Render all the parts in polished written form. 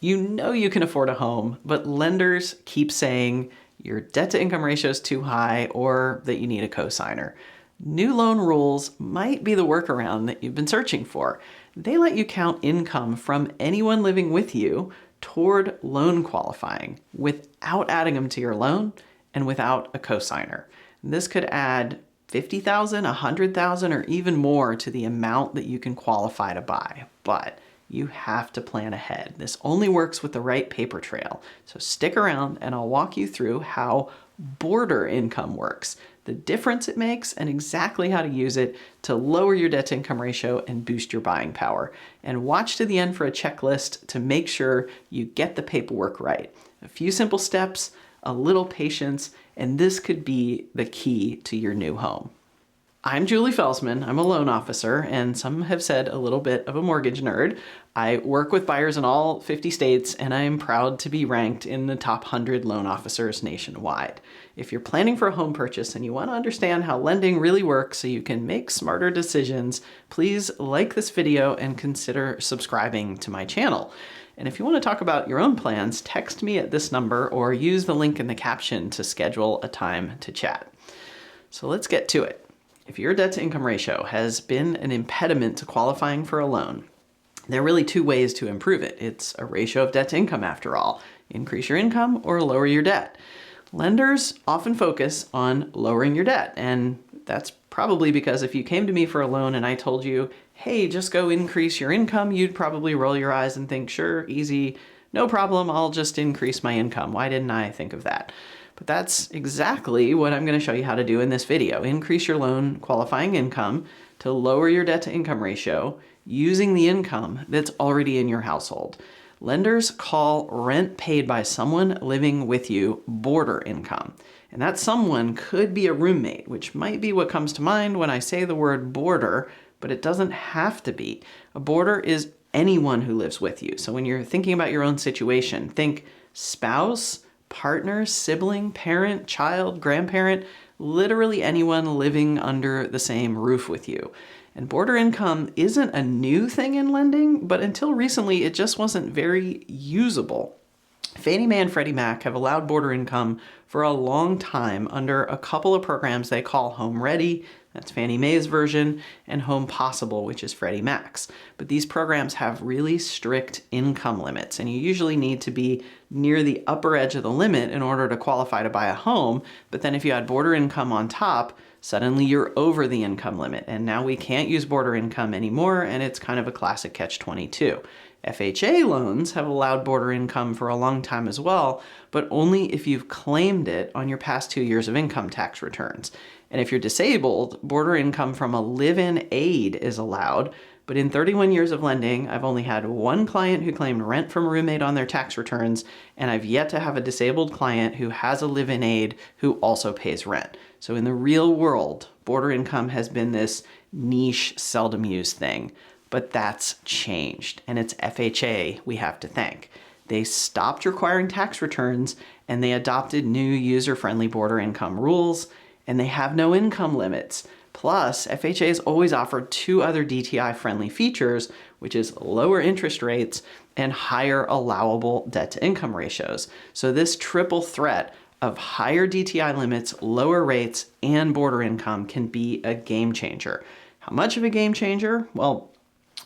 You know you can afford a home, but lenders keep saying your debt-to-income ratio is too high or that you need a cosigner. New loan rules might be the workaround that you've been searching for. They let you count income from anyone living with you toward loan qualifying without adding them to your loan and without a cosigner. This could add $50,000, $100,000, or even more to the amount that you can qualify to buy. But you have to plan ahead. This only works with the right paper trail. So stick around and I'll walk you through how border income works, the difference it makes, and exactly how to use it to lower your debt to income ratio and boost your buying power. And watch to the end for a checklist to make sure you get the paperwork right. A few simple steps, a little patience, and this could be the key to your new home. I'm Julee Felsman. I'm a loan officer, and some have said a little bit of a mortgage nerd. I work with buyers in all 50 states, and I'm proud to be ranked in the top 100 loan officers nationwide. If you're planning for a home purchase and you want to understand how lending really works so you can make smarter decisions, please like this video and consider subscribing to my channel. And if you want to talk about your own plans, text me at this number or use the link in the caption to schedule a time to chat. So let's get to it. If your debt to income ratio has been an impediment to qualifying for a loan, there are really two ways to improve it. It's a ratio of debt to income after all. Increase your income or lower your debt. Lenders often focus on lowering your debt, and that's probably because if you came to me for a loan and I told you, hey, just go increase your income, you'd probably roll your eyes and think, sure, easy, no problem, I'll just increase my income. Why didn't I think of that? But that's exactly what I'm going to show you how to do in this video. Increase your loan qualifying income to lower your debt to income ratio using the income that's already in your household. Lenders call rent paid by someone living with you border income. And that someone could be a roommate, which might be what comes to mind when I say the word border, but it doesn't have to be. A border is anyone who lives with you. So when you're thinking about your own situation, think spouse, partner, sibling, parent, child, grandparent, literally anyone living under the same roof with you. And border income isn't a new thing in lending, but until recently, it just wasn't very usable. Fannie Mae and Freddie Mac have allowed border income for a long time under a couple of programs they call Home Ready, that's Fannie Mae's version, and Home Possible, which is Freddie Mac's. But these programs have really strict income limits, and you usually need to be near the upper edge of the limit in order to qualify to buy a home. But then if you add border income on top, suddenly you're over the income limit, and now we can't use border income anymore, and it's kind of a classic catch-22. FHA loans have allowed border income for a long time as well, but only if you've claimed it on your past 2 years of income tax returns. And if you're disabled, border income from a live-in aid is allowed, but in 31 years of lending, I've only had one client who claimed rent from a roommate on their tax returns, and I've yet to have a disabled client who has a live-in aid who also pays rent. So in the real world, border income has been this niche, seldom used thing. But that's changed, and it's FHA we have to thank. They stopped requiring tax returns, and they adopted new user-friendly border income rules, and they have no income limits. Plus, FHA has always offered two other DTI-friendly features, which is lower interest rates and higher allowable debt-to-income ratios. So this triple threat of higher DTI limits, lower rates, and border income can be a game changer. How much of a game changer? Well,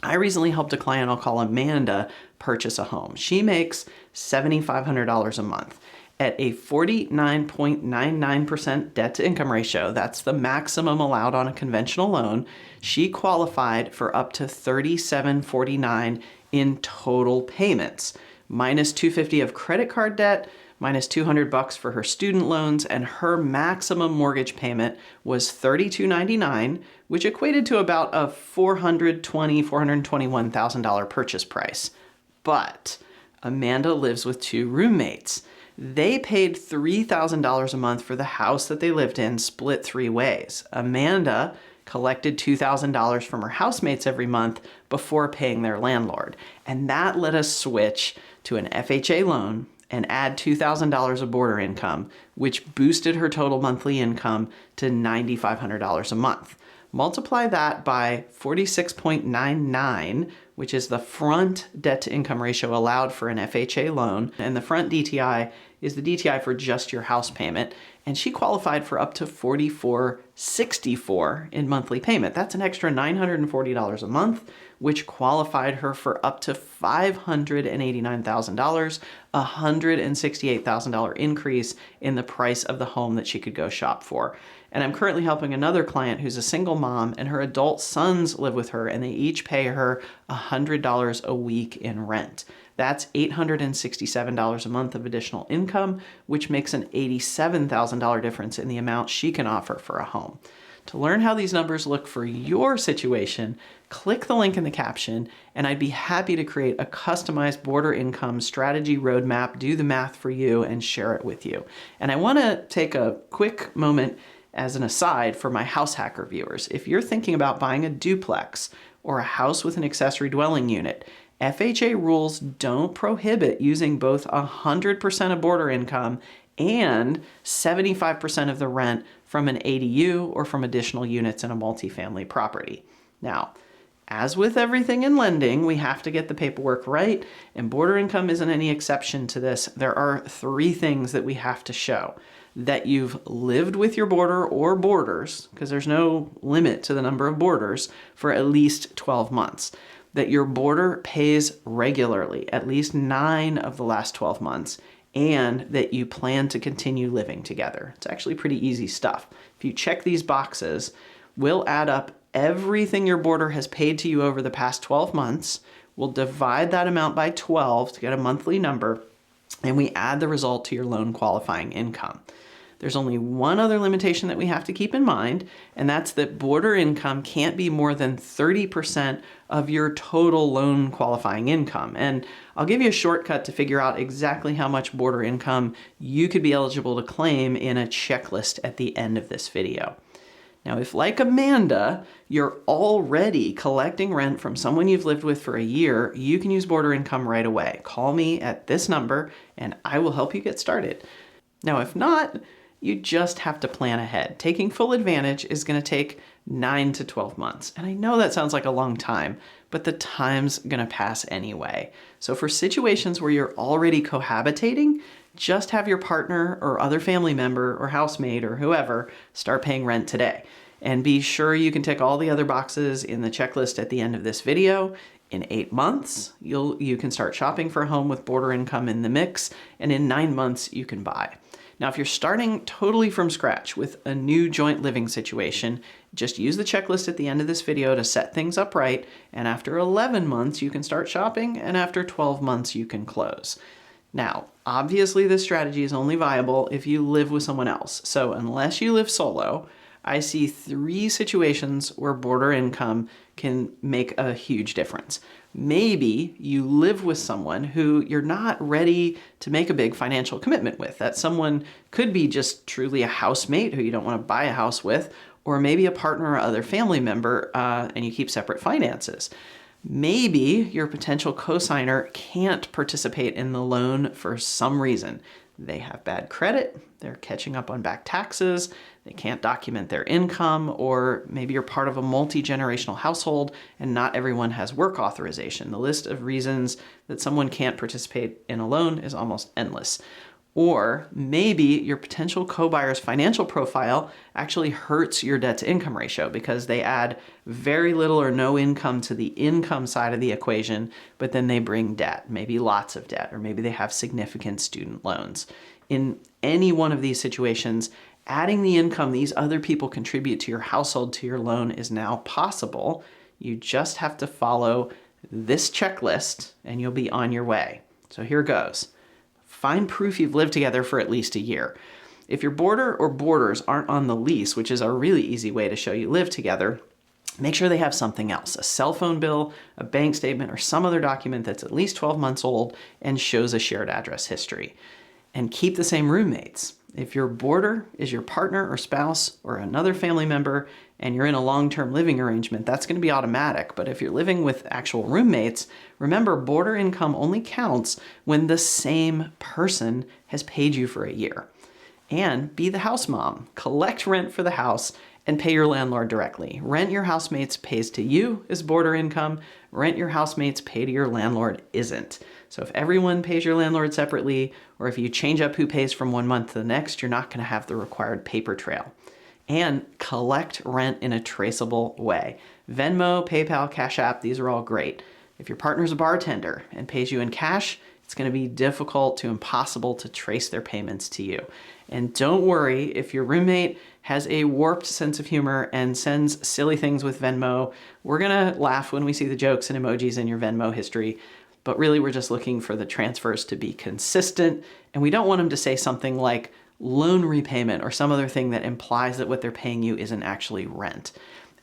I recently helped a client I'll call Amanda purchase a home. She makes $7,500 a month. At a 49.99% debt to income ratio, that's the maximum allowed on a conventional loan, she qualified for up to $3,749 in total payments, minus $250 of credit card debt, minus $200 for her student loans, and her maximum mortgage payment was $3,299, which equated to about a $421,000 purchase price. But Amanda lives with two roommates. They paid $3,000 a month for the house that they lived in, split three ways. Amanda collected $2,000 from her housemates every month before paying their landlord. And that let us switch to an FHA loan and add $2,000 of border income, which boosted her total monthly income to $9,500 a month. Multiply that by 46.99, which is the front debt to income ratio allowed for an FHA loan. And the front DTI is the DTI for just your house payment. And she qualified for up to $44.64 in monthly payment. That's an extra $940 a month, which qualified her for up to $589,000, a $168,000 increase in the price of the home that she could go shop for. And I'm currently helping another client who's a single mom, and her adult sons live with her, and they each pay her $100 a week in rent. That's $867 a month of additional income, which makes an $87,000 difference in the amount she can offer for a home. To learn how these numbers look for your situation, click the link in the caption, and I'd be happy to create a customized border income strategy roadmap, do the math for you, and share it with you. And I want to take a quick moment as an aside for my house hacker viewers. If you're thinking about buying a duplex or a house with an accessory dwelling unit, FHA rules don't prohibit using both 100% of border income and 75% of the rent from an ADU or from additional units in a multifamily property. Now, as with everything in lending, we have to get the paperwork right, and border income isn't any exception to this. There are 3 things that we have to show: that you've lived with your border or borders, because there's no limit to the number of borders, for at least 12 months. That your border pays regularly, at least 9 of the last 12 months, and that you plan to continue living together. It's actually pretty easy stuff. If you check these boxes, we'll add up everything your border has paid to you over the past 12 months. We'll divide that amount by 12 to get a monthly number, and we add the result to your loan qualifying income. There's only one other limitation that we have to keep in mind, and that's that border income can't be more than 30% of your total loan qualifying income. And I'll give you a shortcut to figure out exactly how much border income you could be eligible to claim in a checklist at the end of this video. Now, if like Amanda, you're already collecting rent from someone you've lived with for a year, you can use border income right away. Call me at this number and I will help you get started. Now, if not, you just have to plan ahead. Taking full advantage is going to take 9 to 12 months. And I know that sounds like a long time, but the time's going to pass anyway. So for situations where you're already cohabitating, just have your partner or other family member or housemate or whoever start paying rent today. And be sure you can tick all the other boxes in the checklist at the end of this video. In 8 months, you can start shopping for a home with border income in the mix, and in 9 months, you can buy. Now, if you're starting totally from scratch with a new joint living situation, just use the checklist at the end of this video to set things up right, and after 11 months, you can start shopping, and after 12 months, you can close. Now, obviously, this strategy is only viable if you live with someone else. So unless you live solo, I see 3 situations where border income can make a huge difference. Maybe you live with someone who you're not ready to make a big financial commitment with. That someone could be just truly a housemate who you don't want to buy a house with, or maybe a partner or other family member, and you keep separate finances. Maybe your potential cosigner can't participate in the loan for some reason. They have bad credit, they're catching up on back taxes, they can't document their income, or maybe you're part of a multi-generational household and not everyone has work authorization. The list of reasons that someone can't participate in a loan is almost endless. Or maybe your potential co-buyer's financial profile actually hurts your debt to income ratio because they add very little or no income to the income side of the equation, but then they bring debt, maybe lots of debt, or maybe they have significant student loans. In any one of these situations, adding the income these other people contribute to your household to your loan is now possible. You just have to follow this checklist and you'll be on your way. So here goes. Find proof you've lived together for at least a year. If your border or borders aren't on the lease, which is a really easy way to show you live together, make sure they have something else, a cell phone bill, a bank statement, or some other document that's at least 12 months old and shows a shared address history. And keep the same roommates. If your border is your partner or spouse or another family member and you're in a long-term living arrangement, that's going to be automatic. But if you're living with actual roommates, remember border income only counts when the same person has paid you for a year. And be the house mom. Collect rent for the house and pay your landlord directly. Rent your housemates pays to you is border income. Rent your housemates pay to your landlord isn't. So if everyone pays your landlord separately, or if you change up who pays from one month to the next, you're not going to have the required paper trail. And collect rent in a traceable way. Venmo, PayPal, Cash App, these are all great. If your partner's a bartender and pays you in cash, it's going to be difficult to impossible to trace their payments to you. And don't worry if your roommate has a warped sense of humor and sends silly things with Venmo. We're going to laugh when we see the jokes and emojis in your Venmo history, but really we're just looking for the transfers to be consistent, and we don't want them to say something like loan repayment or some other thing that implies that what they're paying you isn't actually rent.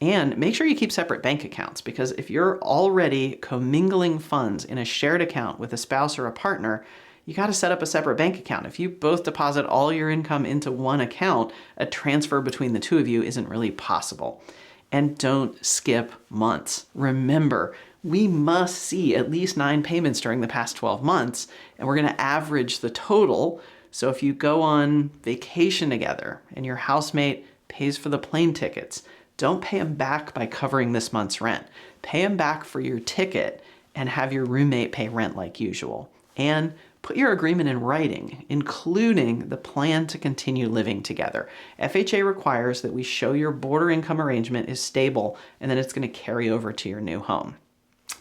And make sure you keep separate bank accounts, because if you're already commingling funds in a shared account with a spouse or a partner, you got to set up a separate bank account. If you both deposit all your income into one account, a transfer between the two of you isn't really possible. And don't skip months. Remember, we must see at least 9 payments during the past 12 months, and we're going to average the total. So if you go on vacation together and your housemate pays for the plane tickets, don't pay them back by covering this month's rent. Pay them back for your ticket and have your roommate pay rent like usual. And put your agreement in writing, including the plan to continue living together. FHA requires that we show your border income arrangement is stable and that it's going to carry over to your new home.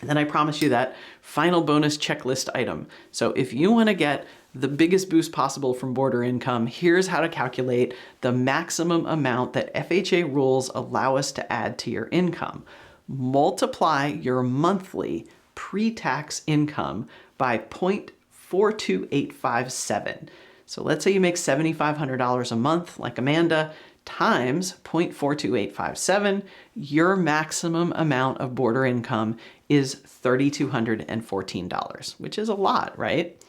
And then I promise you that final bonus checklist item. So if you want to get the biggest boost possible from border income, here's how to calculate the maximum amount that FHA rules allow us to add to your income. Multiply your monthly pre-tax income by 0.42857. So let's say you make $7,500 a month like Amanda, times 0.42857, your maximum amount of border income is $3,214, which is a lot, right?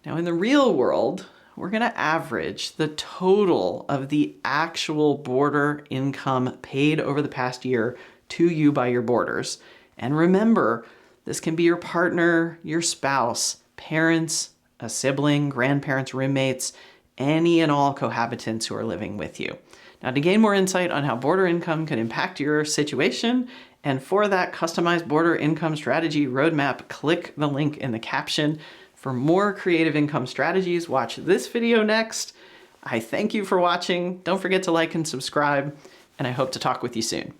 Now in the real world, we're going to average the total of the actual border income paid over the past year to you by your boarders. And remember, this can be your partner, your spouse, parents, a sibling, grandparents, roommates, any and all cohabitants who are living with you. Now, to gain more insight on how border income can impact your situation, and for that customized border income strategy roadmap, click the link in the caption. For more creative income strategies, watch this video next. I thank you for watching. Don't forget to like and subscribe, and I hope to talk with you soon.